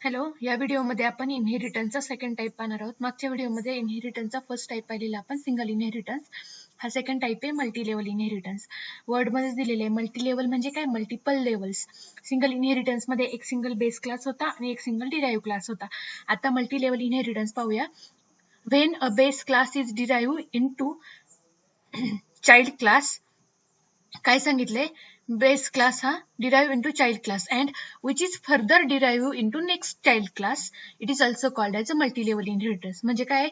Hello, या व्हिडिओमध्ये आपण इनहेरिटन्सचा सेकंड टाइप पाहणार आहोत. मागच्या व्हिडिओमध्ये इनहेरिटन्सचा फर्स्ट टाइप पाहिलेला आपण सिंगल इनहेरिटन्स. हा सेकंड टाइप आहे मल्टी लेवल इनहेरिटन्स. वर्डमध्ये दिलेले आहे मल्टी लेवल म्हणजे काय, मल्टिपल लेवल्स. सिंगल इनहेरिटन्समध्ये एक सिंगल बेस क्लास होता आणि एक सिंगल डिराईव्ह क्लास होता. आता मल्टी लेवल इनहेरिटन्स पाहूया. When a base class is derive into child class, काय सांगितले, बेस क्लास हा derive into child class and which is further derive into next child class, it is also called as a multi level inheritance. म्हणजे काय,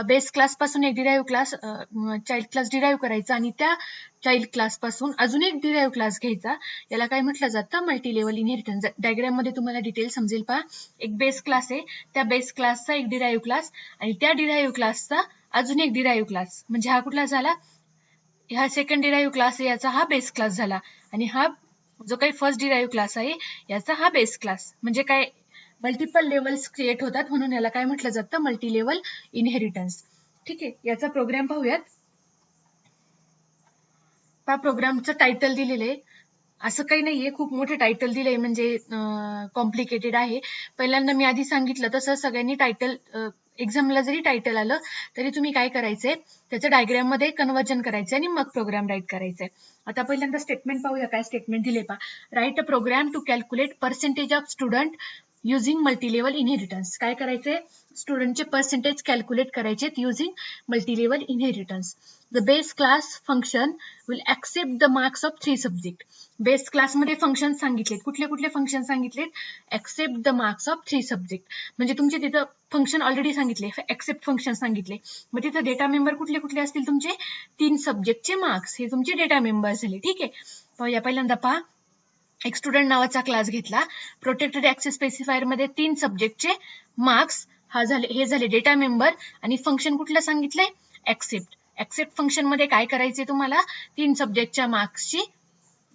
base class पासून एक derive class, child class derive करायचा आणि त्या child class पासून अजून एक डिराईव्ह क्लास घ्यायचा, याला काय म्हटलं जातं, मल्टी लेवल इनहेरिटन्स. डायग्राम मध्ये तुम्हाला डिटेल समजेल. पहा, एक बेस क्लास आहे, त्या बेस क्लासचा एक डिराईव्ह क्लास आणि त्या डिराईव्ह क्लासचा अजून एक डिराईव्ह क्लास, म्हणजे हा कुठला झाला, हा सेकंड डिराईव्ह क्लास आहे, याचा हा बेस क्लास झाला. आणि हा जो काही फर्स्ट डिराईव्ह क्लास आहे याचा हा बेस क्लास. म्हणजे काय, मल्टिपल लेवल्स क्रिएट होतात, म्हणून याला काय म्हटलं जातं, मल्टी लेवल इनहेरिटन्स. ठीक आहे, याचा प्रोग्राम पाहूयात. पहा, प्रोग्रामचं टायटल दिलेलं आहे. असं काही नाहीये, खूप मोठे टायटल दिले म्हणजे कॉम्प्लिकेटेड आहे. पहिल्यांदा मी आधी सांगितलं तसं सगळ्यांनी टायटल, एक्झामला जरी टायटल आलं तरी तुम्ही काय करायचंय, त्याचं डायग्राम मध्ये कन्वर्जन करायचंय आणि मग प्रोग्राम राईट करायचंय. आता पहिल्यांदा स्टेटमेंट पाहूया, काय स्टेटमेंट दिले पहा. Write a program to calculate percentage of student using multilevel inheritance. काय करायचंय, स्टुडंटचे पर्सेंटेज कॅल्क्युलेट करायचे using multilevel inheritance. The base class function will accept the marks of 3 subject. Base क्लासमध्ये फंक्शन सांगितलेत, कुठले कुठले फंक्शन सांगितलेत, accept the marks of 3 subject. म्हणजे तुमचे तिथं फंक्शन ऑलरेडी सांगितले, ऍक्सेप्ट फंक्शन सांगितले, मग तिथं डेटा मेंबर कुठले कुठले असतील, तुमचे 3 सब्जेक्टचे मार्क्स, हे तुमचे डेटा मेंबर झाले. ठीक आहे, पाहूया. पहिल्यांदा पहा, एक स्टुडंट नावाचा क्लास घेतला, प्रोटेक्टेड ऍक्सेस स्पेसिफायर मध्ये 3 सब्जेक्टचे मार्क्स हा झाले, हे झाले डेटा मेंबर. आणि फंक्शन कुठलं सांगितलंय, ऍक्सेप्ट. ऍक्सेप्ट फंक्शन मध्ये काय करायचे तुम्हाला, 3 सब्जेक्टच्या मार्क्सची,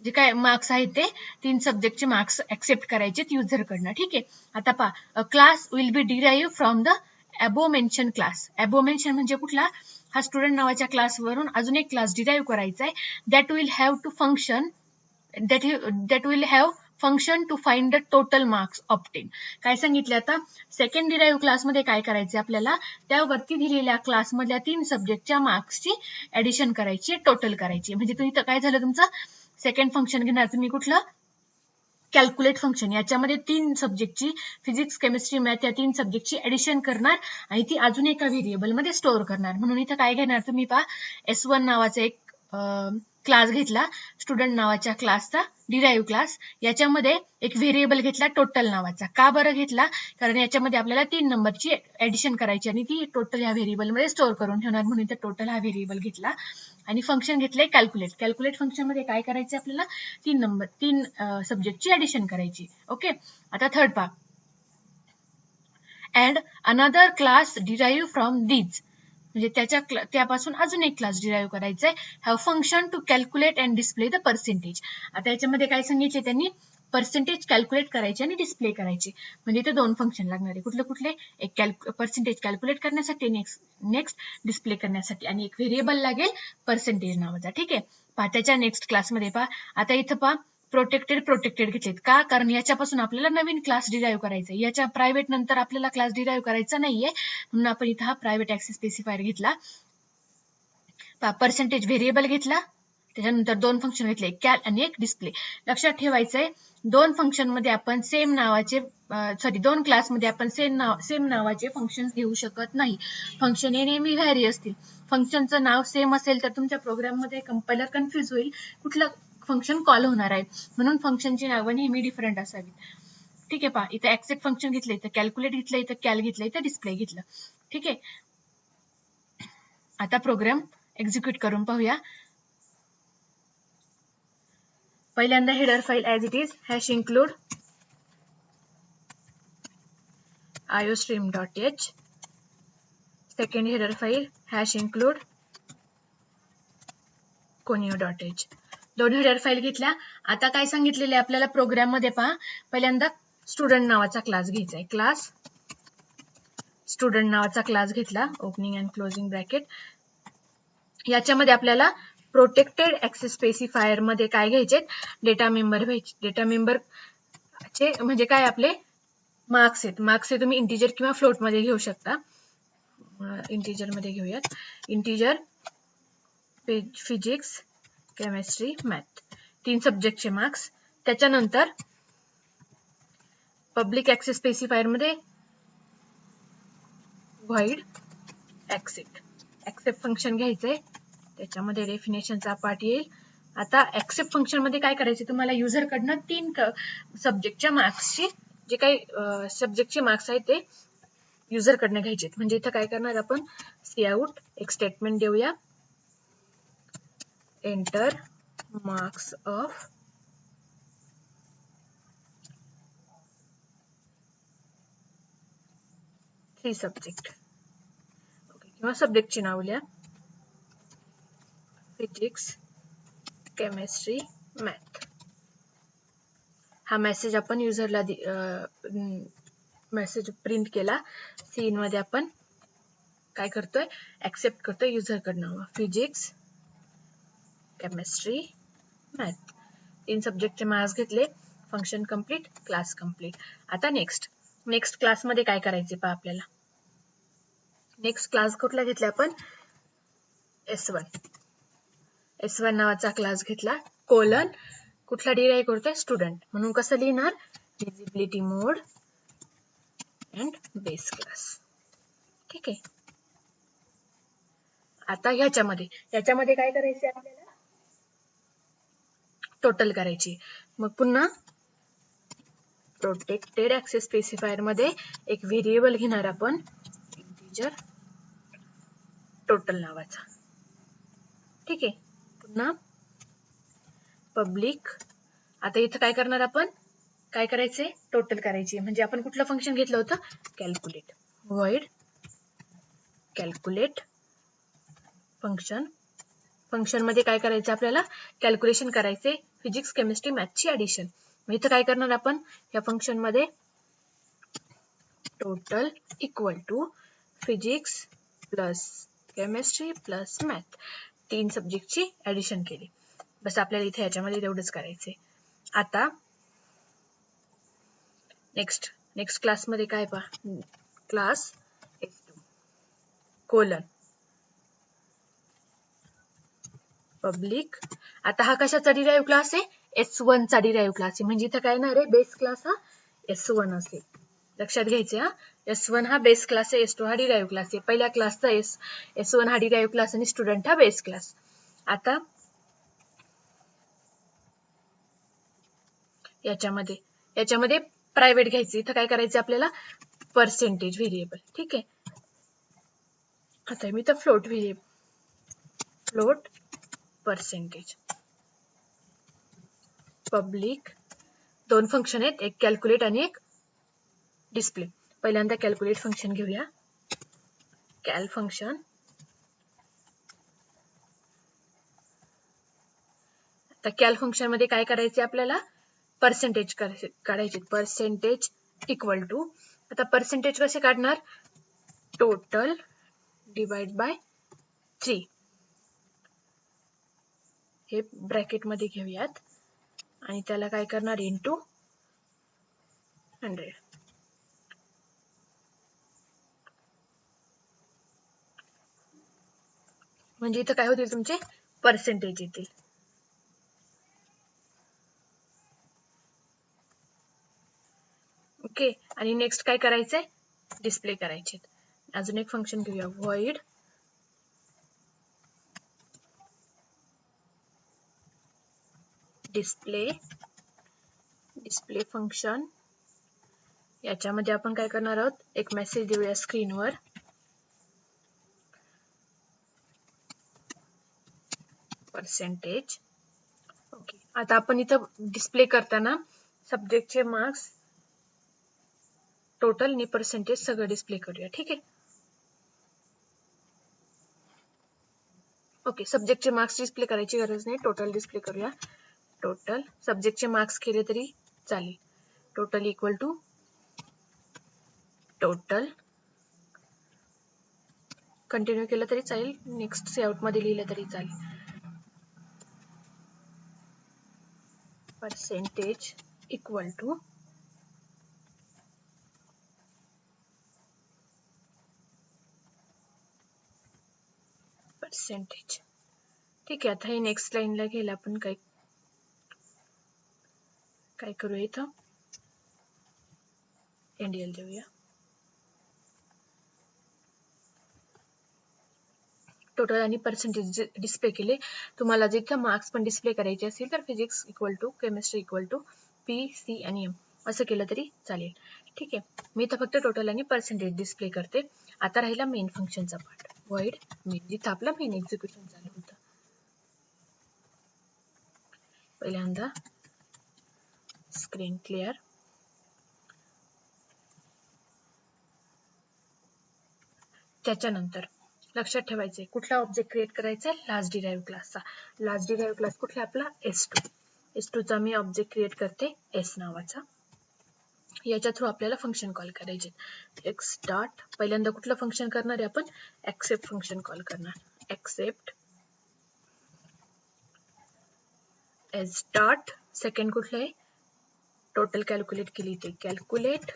जे काय मार्क्स आहेत ते 3 सब्जेक्टचे मार्क्स ऍक्सेप्ट करायचे युजर कडनं. ठीक आहे, आता पहा, class will be derive from the above mention class. Above mention म्हणजे कुठला, हा स्टुडंट नावाच्या क्लासवरून अजून एक क्लास डिराईव्ह करायचा आहे. That will have two function that will have function to find the total marks obtained. काय सांगितले, आता सेकंड डिराईव्ह क्लासमध्ये काय करायचे आपल्याला, त्यावरती दिलेल्या क्लासमधल्या 3 सब्जेक्टच्या मार्क्सची ऍडिशन करायची, टोटल करायची. म्हणजे तुम्ही काय झालं, तुमचं सेकंड फंक्शन घेणार तुम्ही कुठलं, कॅल्क्युलेट फंक्शन. याच्यामध्ये 3 सब्जेक्टची, फिजिक्स, केमिस्ट्री, मॅथ, या 3 सब्जेक्टची ऍडिशन करणार आणि ती अजून एका व्हेरिएबल मध्ये स्टोअर करणार. म्हणून इथं काय घेणार तुम्ही, पहा, S1 नावाचा एक क्लास घेतला, स्टुडंट नावाच्या क्लासचा डिराईव्ह क्लास. याच्यामध्ये एक व्हेरिएबल घेतला टोटल नावाचा. का बरं घेतला, कारण याच्यामध्ये आपल्याला 3 नंबरची ऍडिशन करायची आणि ती टोटल ह्या व्हेरिएबल मध्ये स्टोअर करून ठेवणार, म्हणून इथं टोटल हा व्हेरिएबल घेतला. आणि फंक्शन घेतलंय कॅल्क्युलेट. कॅल्क्युलेट फंक्शन मध्ये काय करायचं आपल्याला, 3 सब्जेक्टची ऍडिशन करायची. ओके, आता थर्ड पहा, and another class derive from these. म्हणजे त्यापासून अजून एक क्लास डिराईव्ह करायचा आहे. Have function to calculate and display the percentage. आता याच्यामध्ये काय सांगितले त्यांनी, पर्सेंटेज कॅल्क्युलेट करायचे आणि डिस्प्ले करायचे. म्हणजे इथे 2 फंक्शन लागणार आहे. कुठले कुठले, एक पर्सेंटेज कॅल्क्युलेट करण्यासाठी, नेक्स्ट डिस्प्ले करण्यासाठी, आणि एक व्हेरिएबल लागेल पर्सेंटेज नावाचा. ठीक आहे, पहा, त्याच्या नेक्स्ट क्लासमध्ये पहा, आता इथं पहा, प्रोटेक्टेड घेतलेत. का, कारण याच्यापासून आपल्याला नवीन क्लास डिराईव्ह करायचा आहे. याच्या प्रायव्हेट नंतर आपल्याला क्लास डिराईव्ह करायचा नाहीये, म्हणून आपण इथं हा प्रायव्हेट ऍक्सेस स्पेसिफायर घेतला. पर्सेंटेज व्हेरिएबल घेतला, त्याच्यानंतर 2 फंक्शन घेतले, कॅल आणि एक डिस्प्ले. लक्षात ठेवायचंय, 2 फंक्शन मध्ये आपण सेम नावाचे, 2 क्लासमध्ये आपण सेम नावाचे फंक्शन घेऊ शकत नाही. फंक्शन हे नेहमी व्हॅरी असतील. फंक्शनचं नाव सेम असेल तर तुमच्या प्रोग्राम मध्ये कंपायलर कन्फ्युज होईल, कुठलं फंक्शन कॉल होणार आहे, म्हणून फंक्शनची नावं नेहमी डिफरंट असावीत. ठीक आहे, पहा, इथं ऍक्सेप्ट फंक्शन घेतलं, इथं कॅल्क्युलेट घेतलं, इथं कॅल घेतलं, इथं डिस्प्ले घेतलं. ठीक आहे, आता प्रोग्राम एक्झिक्यूट करून पाहूया. पहिल्यांदा header file as it is, hash include iostream.h. Second header file hash include conio.h. 2 header file घेतल्या. आता काय सांगितलेले आपल्याला प्रोग्राम मध्ये, पहा, पहिल्यांदा स्टुडंट नावाचा क्लास घ्यायचा आहे. क्लास स्टुडंट नावाचा क्लास घेतला, ओपनिंग अँड क्लोजिंग ब्रॅकेट. याच्यामध्ये आपल्याला प्रोटेक्टेड ऍक्सेस स्पेसिफायर मध्ये काय घ्यायचे, डेटा मेंबर घ्यायचे. डेटा मेंबर चे म्हणजे काय, आपले मार्क्स हे तुम्ही इंटिजर किंवा फ्लोट मध्ये घेऊ शकता. इंटिजर मध्ये घेऊयात. इंटिजर, फिजिक्स, केमिस्ट्री, मॅथ, 3 सब्जेक्टचे मार्क्स. त्याच्यानंतर पब्लिक ऍक्सेस स्पेसिफायर मध्ये व्हॉइड एक्सेप्ट फंक्शन घ्यायचंय. त्याच्यामध्ये डेफिनेशनचा पार्ट येईल. आता एक्सेप्ट फंक्शन मध्ये काय करायचे, तुम्हाला युजर कडनं 3 सब्जेक्टच्या मार्क्सची, जे काही सब्जेक्टचे मार्क्स आहेत ते युजर कडनं घ्यायचे. म्हणजे इथं काय करणार आपण, सी आउट एक स्टेटमेंट देऊया, enter marks of three subject. Okay, किंवा सब्जेक्टची नाव लिहा, फिजिक्स, केमिस्ट्री, मॅथ. हा मेसेज आपण युजरला मेसेज प्रिंट केला. सीन मध्ये आपण काय करतोय, ऍक्सेप्ट करतोय युजर कडनं, फिजिक्स, केमिस्ट्री, मॅथ, 3 सब्जेक्टचे मार्क्स घेतले. Function complete, class complete. आता नेक्स्ट क्लासमध्ये काय करायचे पहा आपल्याला. नेक्स्ट क्लास कुठला घेतला आपण, S1 नावाचा क्लास घेतला. कोलन कुठला डिराईव्ह करतोय, स्टुडंट. म्हणून कसं लिहिणार, visibility mode and base class. ठीक आहे. आता याच्यामध्ये काय करायचे आपल्याला, टोटल करायची. मग पुन्हा प्रोटेक्टेड ऍक्सेस स्पेसिफायर मध्ये एक व्हेरिएबल घेणार आपण, इंटिजर टोटल नावाचा. ठीक आहे. पुन्हा पब्लिक, आता इथं काय करणार आपण, काय करायचंय, टोटल करायची. म्हणजे आपण कुठलं फंक्शन घेतलं होतं, कॅल्क्युलेट, व्हॉइड कॅल्क्युलेट फंक्शन मध्ये काय करायचं आपल्याला, कॅल्क्युलेशन करायचे, फिजिक्स, केमिस्ट्री, मॅथची ऍडिशन. मग इथं काय करणार आपण, या फंक्शन मध्ये total equal to physics plus chemistry plus math, 3 सब्जेक्टची ऍडिशन केली. बस आपल्याला इथे याच्यामध्ये तेवढंच करायचंय. आता नेक्स्ट क्लासमध्ये काय पहा, क्लास S2 कोलन पब्लिक. आता हा कशाचा डिराईव्ह क्लास आहे, S1 चा डिराईव्ह क्लास आहे. म्हणजे इथं काय येणार आहे, बेस क्लास हा S1 असेल. लक्षात घ्यायचे हा, S1 हा बेस क्लास आहे, S2 हा डिराईव्ह क्लास आहे. पहिल्या क्लासचा S1 हा डिराईव्ह क्लास आणि स्टुडंट हा बेस क्लास. आता याच्यामध्ये प्रायव्हेट घ्यायचं. इथं काय करायचं आपल्याला, पर्सेंटेज व्हेरिएबल. ठीक आहे. आता मी तर फ्लोट पर्सेंटेज पब्लिक, 2 फंक्शन आहेत, एक कॅल्क्युलेट आणि एक डिस्प्ले. पहिल्यांदा कॅल्क्युलेट फंक्शन घेऊया. कॅल फंक्शन, आता कॅल फंक्शन मध्ये काय करायचे आपल्याला, पर्सेंटेज काढायचे. पर्सेंटेज इक्वल टू, आता पर्सेंटेज कसे काढणार, टोटल डिवाइड बाय 3, हे ब्रॅकेट मध्ये घेऊयात आणि त्याला काय करणार, इंटू 100. म्हणजे इथं काय होतील, तुमचे पर्सेंटेज येतील. ओके. आणि नेक्स्ट काय करायचंय, डिस्प्ले करायचे. अजून एक फंक्शन घेऊया, व्हॉइड डिस्प्ले फंक्शन. याच्यामध्ये आपण काय करणार आहोत, एक मेसेज देऊया स्क्रीनवर, पर्सेंटेज. ओके. आता आपण इथं डिस्प्ले करताना सब्जेक्टचे मार्क्स, टोटल आणि पर्सेंटेज सगळं डिस्प्ले करूया. ठीक आहे. ओके, सब्जेक्टचे मार्क्स डिस्प्ले करायची गरज नाही, टोटल डिस्प्ले करूया. टोटल सब्जेक्टचे मार्क्स केले तरी चालेल. Total equal to total, continue केलं तरी चालेल, नेक्स्ट सेआउट मध्ये लिहिलं तरी चालेल. Percentage equal to percentage. ठीक आहे, आता हे नेक्स्ट लाईनला घ्यायला आपण काय करूया, इथं एनडीएल देऊया. टोटल आणि पर्सेंटेज डिस्प्ले केले. तुम्हाला जिथं मार्क्स पण डिस्प्ले करायचे असेल तर physics equal to chemistry equal to PC आणि M असं केलं तरी चालेल. ठीक आहे, मी इथं फक्त टोटल आणि पर्सेंटेज डिस्प्ले करते. आता राहिला मेन फंक्शनचा पार्ट, void main, जिथं आपलं मेन एक्झिक्युशन चालू होतं. पहिल्यांदा स्क्रीन क्लिअर. त्याच्यानंतर लक्षात ठेवायचे कुठला ऑब्जेक्ट क्रिएट करायचा, लास्ट डिराइव्ह क्लासचा. लास्ट डिराइव्ह क्लास कुठला आपला S2 चा मी ऑब्जेक्ट क्रिएट करते S नावाचा. याच्या थ्रू आपल्याला फंक्शन कॉल करायचे. x डॉट पहिल्यांदा कुठलं फंक्शन करणार आहे आपण, एक्सेप्ट फंक्शन कॉल करणार. एक्सेप्ट S डॉट सेकंड कुठलं आहे, टोटल कॅल्क्युलेट केली ते calculate.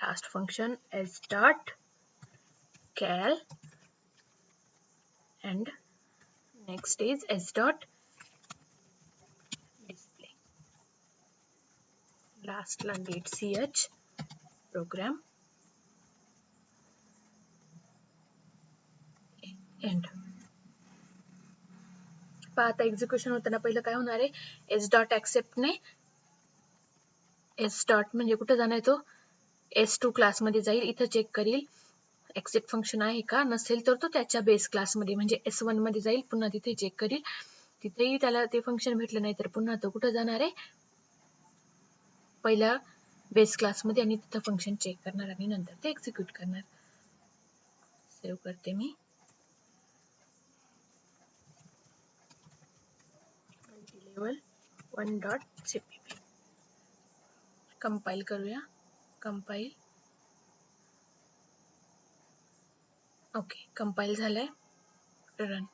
Last function S dot cal and next is S dot display. Last ला get ch program end. आता एक्झिक्युशन होताना पहिलं काय होणार आहे, S डॉट accept ने S डॉट म्हणजे कुठे जाणार तो S2 क्लासमध्ये जाईल, इथं चेक करील एक्सेप्ट फंक्शन आहे का, नसेल तर तो त्याच्या बेस क्लासमध्ये म्हणजे S1 मध्ये जाईल, पुन्हा तिथे चेक करील, तिथेही त्याला ते फंक्शन भेटलं नाही तर पुन्हा तो कुठं जाणार आहे, पहिल्या बेस क्लासमध्ये, आणि तिथं फंक्शन चेक करणार आणि नंतर ते एक्झिक्यूट करणार. सेव्ह करते मी. मल्टीलेवल 1.cpp कंपाइल करूया. कंपाइल. ओके, कंपाइल झालंय. Run.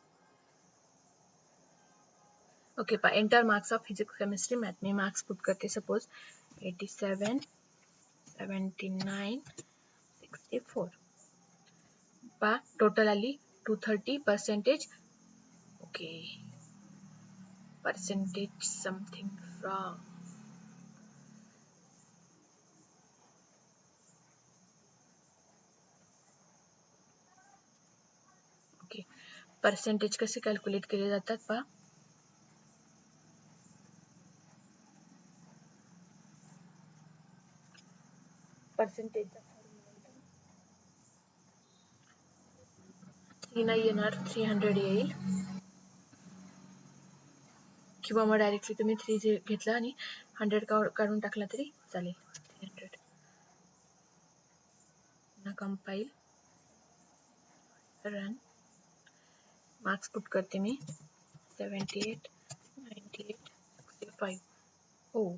Okay, enter marks of physics chemistry math. Me marks put करते, सपोज 87, 79, 64. टोटल आली 230. Percentage okay, percentage something wrong. Okay, percentage कसे कॅल्क्युलेट केले जातात पहा. पर्सेंटेज 3 नाही येणार, 300 येईल, किंवा मग डायरेक्टली तुम्ही 3 घेतला आणि 100 काढून टाकला तरी चालेल. 300. ना कंपाइल, रन. मार्क्स पुट करते मी 78, 98, 65. ओ,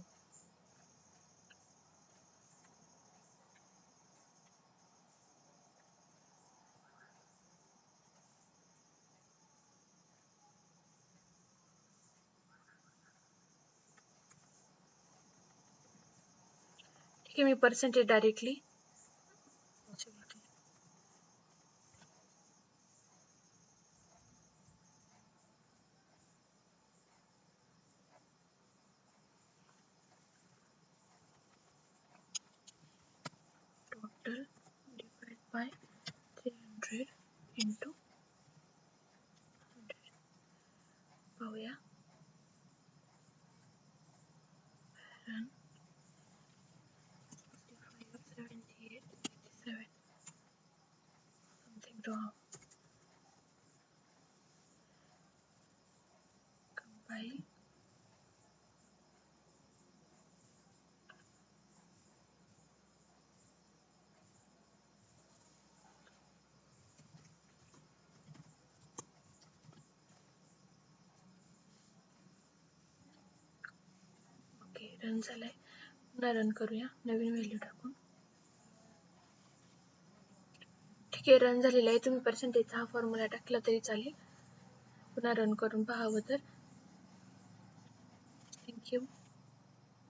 ठीक आहे, मी percentage directly total divided by 300 into 100. पाहूया. Run. 65, 78, 87. Something wrong. Compile. Okay, run झालाय. पुन्हा रन करूया, नवीन व्हॅल्यू टाकून. ठीक आहे, रन झालेला आहे. तुम्ही पर्सेंटेजचा हा फॉर्म्युला टाकला तरी चालेल. पुन्हा रन करून पाहावं तर. थँक्यू.